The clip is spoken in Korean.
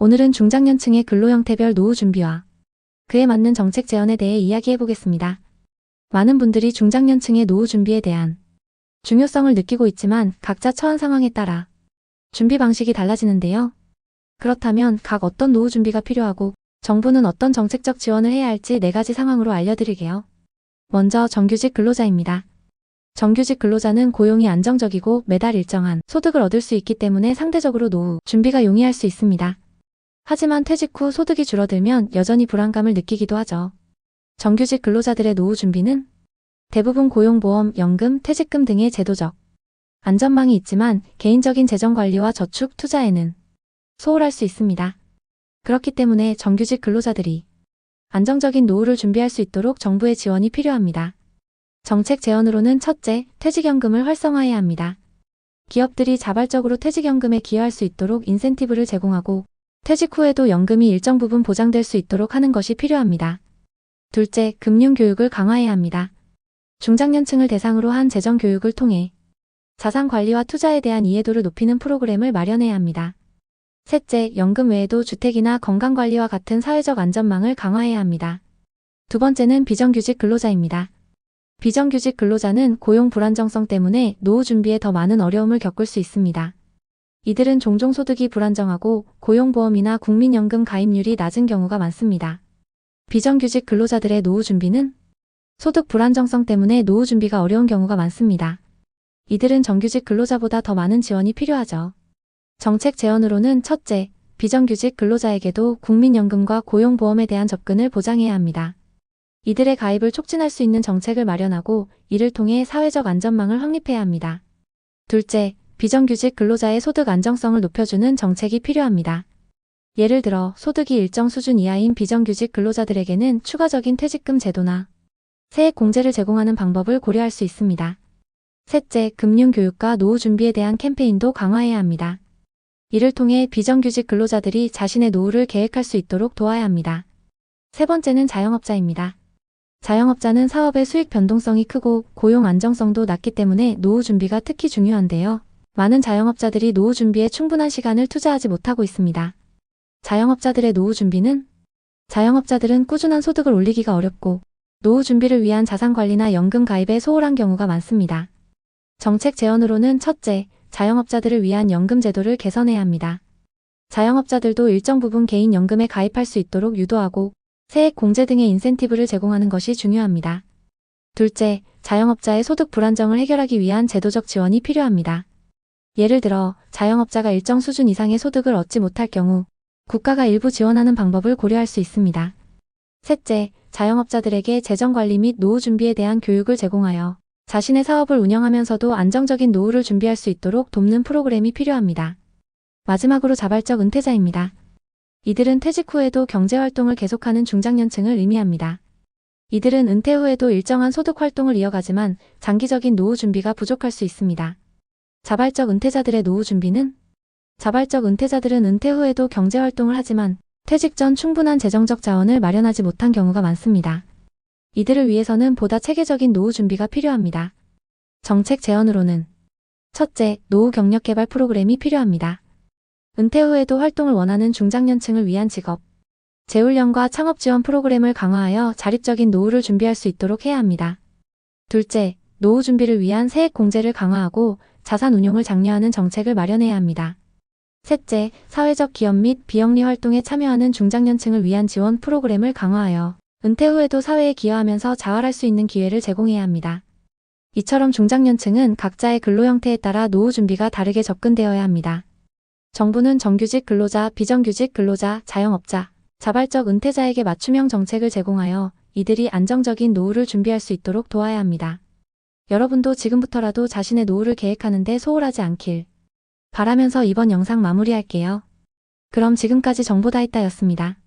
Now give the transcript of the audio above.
오늘은 중장년층의 근로 형태별 노후 준비와 그에 맞는 정책 제언에 대해 이야기해 보겠습니다. 많은 분들이 중장년층의 노후 준비에 대한 중요성을 느끼고 있지만 각자 처한 상황에 따라 준비 방식이 달라지는데요. 그렇다면 각 어떤 노후 준비가 필요하고 정부는 어떤 정책적 지원을 해야 할지 4가지 상황으로 알려드릴게요. 먼저 정규직 근로자입니다. 정규직 근로자는 고용이 안정적이고 매달 일정한 소득을 얻을 수 있기 때문에 상대적으로 노후 준비가 용이할 수 있습니다. 하지만 퇴직 후 소득이 줄어들면 여전히 불안감을 느끼기도 하죠. 정규직 근로자들의 노후 준비는 대부분 고용보험, 연금, 퇴직금 등의 제도적 안전망이 있지만 개인적인 재정관리와 저축, 투자에는 소홀할 수 있습니다. 그렇기 때문에 정규직 근로자들이 안정적인 노후를 준비할 수 있도록 정부의 지원이 필요합니다. 정책 제언으로는 첫째, 퇴직연금을 활성화해야 합니다. 기업들이 자발적으로 퇴직연금에 기여할 수 있도록 인센티브를 제공하고 퇴직 후에도 연금이 일정 부분 보장될 수 있도록 하는 것이 필요합니다. 둘째, 금융교육을 강화해야 합니다. 중장년층을 대상으로 한 재정교육을 통해 자산관리와 투자에 대한 이해도를 높이는 프로그램을 마련해야 합니다. 셋째, 연금 외에도 주택이나 건강관리와 같은 사회적 안전망을 강화해야 합니다. 두 번째는 비정규직 근로자입니다. 비정규직 근로자는 고용 불안정성 때문에 노후 준비에 더 많은 어려움을 겪을 수 있습니다. 이들은 종종 소득이 불안정하고 고용보험이나 국민연금 가입률이 낮은 경우가 많습니다. 비정규직 근로자들의 노후 준비는 소득 불안정성 때문에 노후 준비가 어려운 경우가 많습니다. 이들은 정규직 근로자보다 더 많은 지원이 필요하죠. 정책 제언으로는 첫째, 비정규직 근로자에게도 국민연금과 고용보험에 대한 접근을 보장해야 합니다. 이들의 가입을 촉진할 수 있는 정책을 마련하고 이를 통해 사회적 안전망을 확립해야 합니다. 둘째, 비정규직 근로자의 소득 안정성을 높여주는 정책이 필요합니다. 예를 들어 소득이 일정 수준 이하인 비정규직 근로자들에게는 추가적인 퇴직금 제도나 세액 공제를 제공하는 방법을 고려할 수 있습니다. 셋째, 금융교육과 노후 준비에 대한 캠페인도 강화해야 합니다. 이를 통해 비정규직 근로자들이 자신의 노후를 계획할 수 있도록 도와야 합니다. 세 번째는 자영업자입니다. 자영업자는 사업의 수익 변동성이 크고 고용 안정성도 낮기 때문에 노후 준비가 특히 중요한데요. 많은 자영업자들이 노후 준비에 충분한 시간을 투자하지 못하고 있습니다. 자영업자들의 노후 준비는 자영업자들은 꾸준한 소득을 올리기가 어렵고 노후 준비를 위한 자산관리나 연금 가입에 소홀한 경우가 많습니다. 정책 제언으로는 첫째, 자영업자들을 위한 연금 제도를 개선해야 합니다. 자영업자들도 일정 부분 개인연금에 가입할 수 있도록 유도하고 세액 공제 등의 인센티브를 제공하는 것이 중요합니다. 둘째, 자영업자의 소득 불안정을 해결하기 위한 제도적 지원이 필요합니다. 예를 들어 자영업자가 일정 수준 이상의 소득을 얻지 못할 경우 국가가 일부 지원하는 방법을 고려할 수 있습니다. 셋째, 자영업자들에게 재정관리 및 노후 준비에 대한 교육을 제공하여 자신의 사업을 운영하면서도 안정적인 노후를 준비할 수 있도록 돕는 프로그램이 필요합니다. 마지막으로 자발적 은퇴자입니다. 이들은 퇴직 후에도 경제활동을 계속하는 중장년층을 의미합니다. 이들은 은퇴 후에도 일정한 소득 활동을 이어가지만 장기적인 노후 준비가 부족할 수 있습니다. 자발적 은퇴자들의 노후 준비는 자발적 은퇴자들은 은퇴 후에도 경제활동을 하지만 퇴직 전 충분한 재정적 자원을 마련하지 못한 경우가 많습니다. 이들을 위해서는 보다 체계적인 노후 준비가 필요합니다. 정책 제언으로는 첫째, 노후 경력 개발 프로그램이 필요합니다. 은퇴 후에도 활동을 원하는 중장년층을 위한 직업, 재훈련과 창업 지원 프로그램을 강화하여 자립적인 노후를 준비할 수 있도록 해야 합니다. 둘째, 노후 준비를 위한 세액 공제를 강화하고 자산 운용을 장려하는 정책을 마련해야 합니다. 셋째, 사회적 기업 및 비영리 활동에 참여하는 중장년층을 위한 지원 프로그램을 강화하여 은퇴 후에도 사회에 기여하면서 자활할 수 있는 기회를 제공해야 합니다. 이처럼 중장년층은 각자의 근로 형태에 따라 노후 준비가 다르게 접근되어야 합니다. 정부는 정규직 근로자, 비정규직 근로자, 자영업자, 자발적 은퇴자에게 맞춤형 정책을 제공하여 이들이 안정적인 노후를 준비할 수 있도록 도와야 합니다. 여러분도 지금부터라도 자신의 노후를 계획하는 데 소홀하지 않길 바라면서 이번 영상 마무리할게요. 그럼 지금까지 정보다있다였습니다.